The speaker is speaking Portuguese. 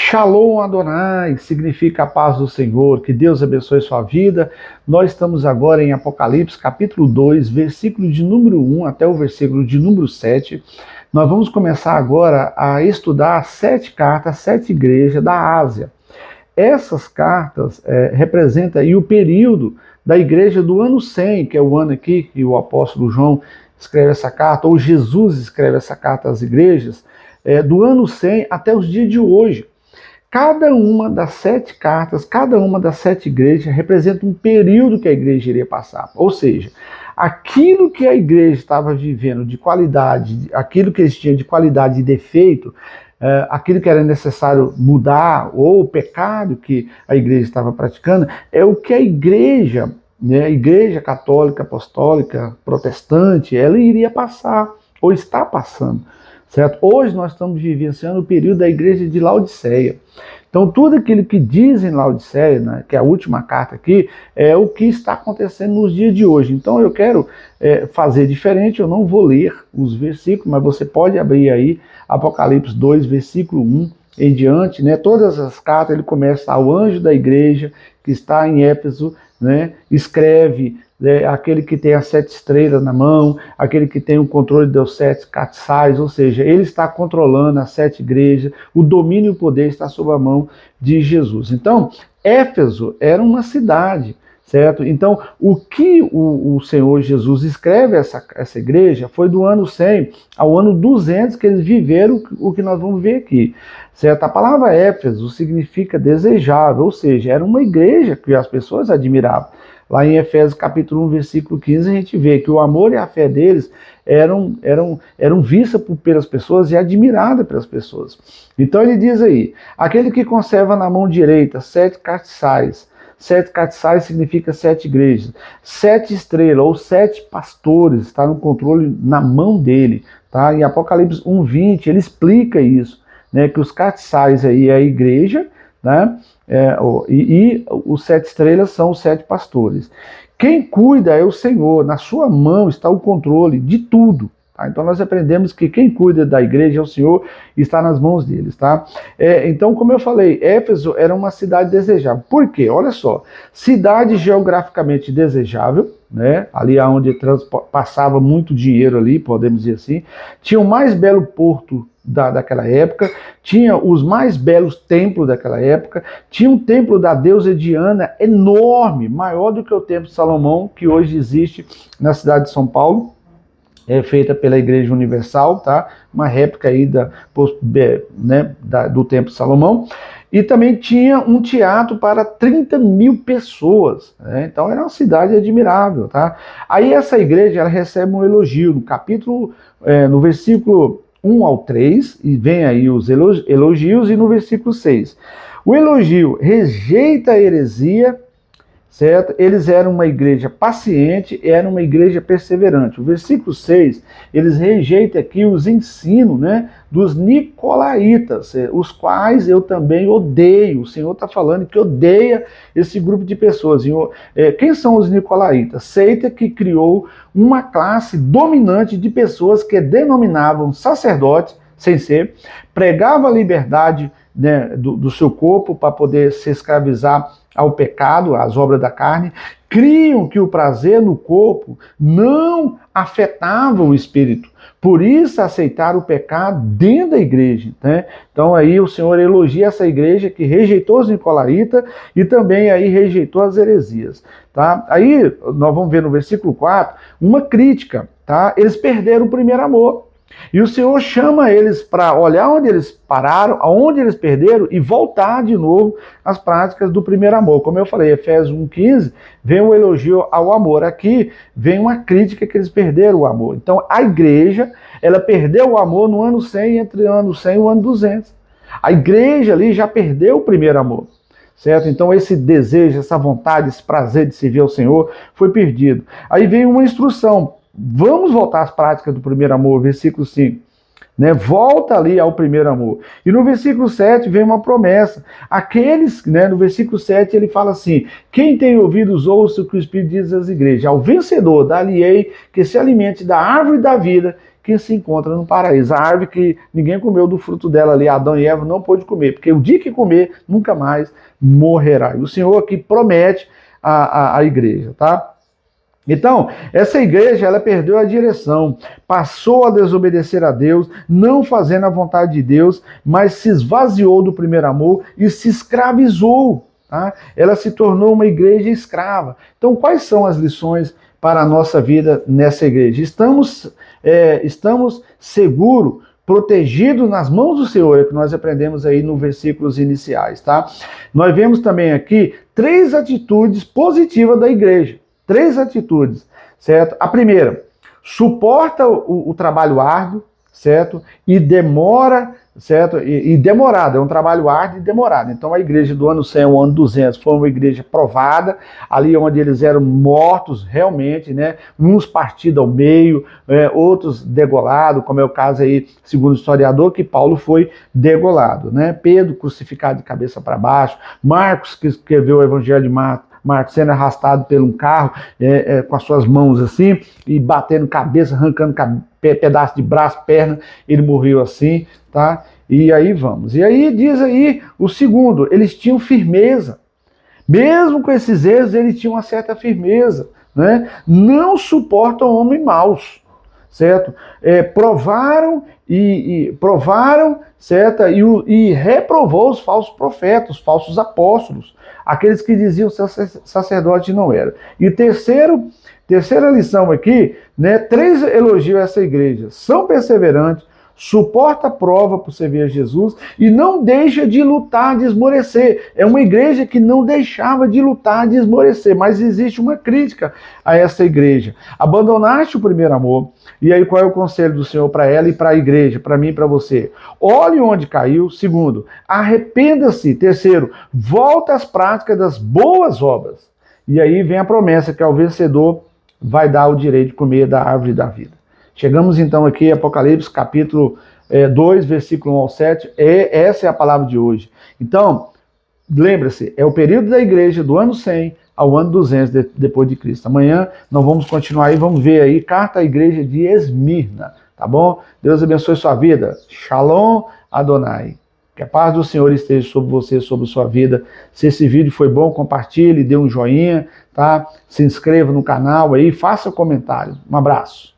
Shalom Adonai, significa a paz do Senhor, que Deus abençoe sua vida. Nós estamos agora em Apocalipse, capítulo 2, versículo de número 1 até o versículo de número 7. Nós vamos começar agora a estudar 7 cartas, 7 igrejas da Ásia. Essas cartas representam aí o período da igreja do ano 100, que é o ano aqui que o apóstolo João escreve essa carta, ou Jesus escreve essa carta às igrejas, do ano 100 até os dias de hoje. Cada uma das 7 cartas, cada uma das 7 igrejas representa um período que a igreja iria passar. Ou seja, aquilo que a igreja estava vivendo de qualidade, aquilo que eles tinham de qualidade e defeito, aquilo que era necessário mudar, ou o pecado que a igreja estava praticando, é o que a igreja, né, a igreja católica, apostólica, protestante, ela iria passar, ou está passando. Certo? Hoje nós estamos vivenciando o período da igreja de Laodiceia. Então tudo aquilo que diz em Laodiceia, né, que é a última carta aqui, é o que está acontecendo nos dias de hoje. Então eu quero fazer diferente, eu não vou ler os versículos, mas você pode abrir aí Apocalipse 2, versículo 1 em diante, né? Todas as cartas ele começa ao anjo da igreja que está em Éfeso, né? Escreve aquele que tem as 7 estrelas na mão, aquele que tem o controle dos 7 castiçais, ou seja, ele está controlando as 7 igrejas, o domínio e o poder está sob a mão de Jesus. Então, Éfeso era uma cidade, certo? Então, o que o Senhor Jesus escreve essa igreja foi do ano 100 ao ano 200 que eles viveram o que nós vamos ver aqui, certo? A palavra Éfeso significa desejável, ou seja, era uma igreja que as pessoas admiravam. Lá em Efésios capítulo 1, versículo 15, a gente vê que o amor e a fé deles eram vistas pelas pessoas e admiradas pelas pessoas. Então ele diz aí, aquele que conserva na mão direita 7 castiçais. 7 castiçais significa 7 igrejas. 7 estrelas, ou 7 pastores, está no controle na mão dele. Tá? Em Apocalipse 1:20, ele explica isso, né, que os castiçais aí é a igreja, né? E os 7 estrelas são os 7 pastores. Quem cuida é o Senhor, na sua mão está o controle de tudo. Tá? Então nós aprendemos que quem cuida da igreja é o Senhor e está nas mãos deles. Tá? Então, como eu falei, Éfeso era uma cidade desejável. Por quê? Olha só, cidade geograficamente desejável, né? Ali onde passava muito dinheiro ali, podemos dizer assim, tinha o mais belo porto daquela época, tinha os mais belos templos daquela época, tinha um templo da deusa Diana enorme, maior do que o templo de Salomão, que hoje existe na cidade de São Paulo, feita pela Igreja Universal, tá? Uma réplica aí do templo de Salomão. E também tinha um teatro para 30 mil pessoas, né? Então era uma cidade admirável, tá? Aí essa igreja ela recebe um elogio no versículo 1 ao 3, e vem aí os elogios, e no versículo 6. O elogio rejeita a heresia, certo? Eles eram uma igreja paciente, eram uma igreja perseverante. O versículo 6, eles rejeitam aqui os ensinos, né, dos nicolaítas, os quais eu também odeio. O Senhor está falando que odeia esse grupo de pessoas. Quem são os nicolaítas? Seita que criou uma classe dominante de pessoas que denominavam sacerdotes, sem ser, pregava a liberdade, né, do seu corpo para poder se escravizar ao pecado, às obras da carne, criam que o prazer no corpo não afetava o espírito. Por isso aceitaram o pecado dentro da igreja, né? Então aí o Senhor elogia essa igreja que rejeitou os nicolaítas e também aí rejeitou as heresias, tá? Aí nós vamos ver no versículo 4 uma crítica, tá? Eles perderam o primeiro amor. E o Senhor chama eles para olhar onde eles pararam, aonde eles perderam e voltar de novo às práticas do primeiro amor. Como eu falei, Efésios 1:15, vem o elogio ao amor. Aqui vem uma crítica que eles perderam o amor. Então a igreja, ela perdeu o amor no ano 100, entre o ano 100 e o ano 200. A igreja ali já perdeu o primeiro amor. Certo? Então esse desejo, essa vontade, esse prazer de servir ao Senhor foi perdido. Aí vem uma instrução. Vamos voltar às práticas do primeiro amor, versículo 5. Né? Volta ali ao primeiro amor. E no versículo 7 vem uma promessa. Aqueles, né, no versículo 7 ele fala assim: quem tem ouvidos ouça o que o Espírito diz às igrejas. Ao vencedor, dar-lhe-ei que se alimente da árvore da vida que se encontra no paraíso. A árvore que ninguém comeu do fruto dela ali, Adão e Eva não pôde comer, porque o dia que comer, nunca mais morrerá. E o Senhor aqui promete a igreja, tá? Então, essa igreja, ela perdeu a direção, passou a desobedecer a Deus, não fazendo a vontade de Deus, mas se esvaziou do primeiro amor e se escravizou, tá? Ela se tornou uma igreja escrava. Então, quais são as lições para a nossa vida nessa igreja? Estamos seguros, protegidos nas mãos do Senhor, é o que nós aprendemos aí nos versículos iniciais, tá? Nós vemos também aqui 3 atitudes positivas da igreja. 3 atitudes, certo? A primeira, suporta o trabalho árduo, certo? E demora, certo? E demorado, é um trabalho árduo e demorado. Então a igreja do ano 100 ao ano 200 foi uma igreja provada, ali onde eles eram mortos realmente, né? Uns partidos ao meio, outros degolados, como é o caso aí, segundo o historiador, que Paulo foi degolado, né? Pedro crucificado de cabeça para baixo, Marcos, que escreveu o evangelho de Marcos sendo arrastado por um carro com as suas mãos assim, e batendo cabeça, arrancando pedaço de braço, perna, ele morreu assim, tá? E aí vamos. E aí diz aí o segundo, eles tinham firmeza. Mesmo com esses erros, eles tinham uma certa firmeza, né? Não suportam homens maus, certo? Provaram, certo? E reprovou os falsos profetas, os falsos apóstolos, aqueles que diziam sacerdote não era. E terceira lição aqui, né? 3 elogios a essa igreja. São perseverantes, suporta a prova por servir a Jesus e não deixa de lutar, de esmorecer. É uma igreja que não deixava de lutar, de esmorecer, mas existe uma crítica a essa igreja. Abandonaste o primeiro amor. E aí qual é o conselho do Senhor para ela e para a igreja, para mim e para você? Olhe onde caiu. Segundo, arrependa-se. Terceiro, volta às práticas das boas obras. E aí vem a promessa que ao vencedor vai dar o direito de comer da árvore da vida. Chegamos então aqui, Apocalipse, capítulo 2, versículo 1 ao 7. Essa é a palavra de hoje. Então, lembra-se, é o período da igreja do ano 100 ao ano 200 depois de Cristo. Amanhã nós vamos continuar aí, vamos ver aí, carta à igreja de Esmirna, tá bom? Deus abençoe sua vida. Shalom Adonai. Que a paz do Senhor esteja sobre você, sobre sua vida. Se esse vídeo foi bom, compartilhe, dê um joinha, tá? Se inscreva no canal aí, faça comentário. Um abraço.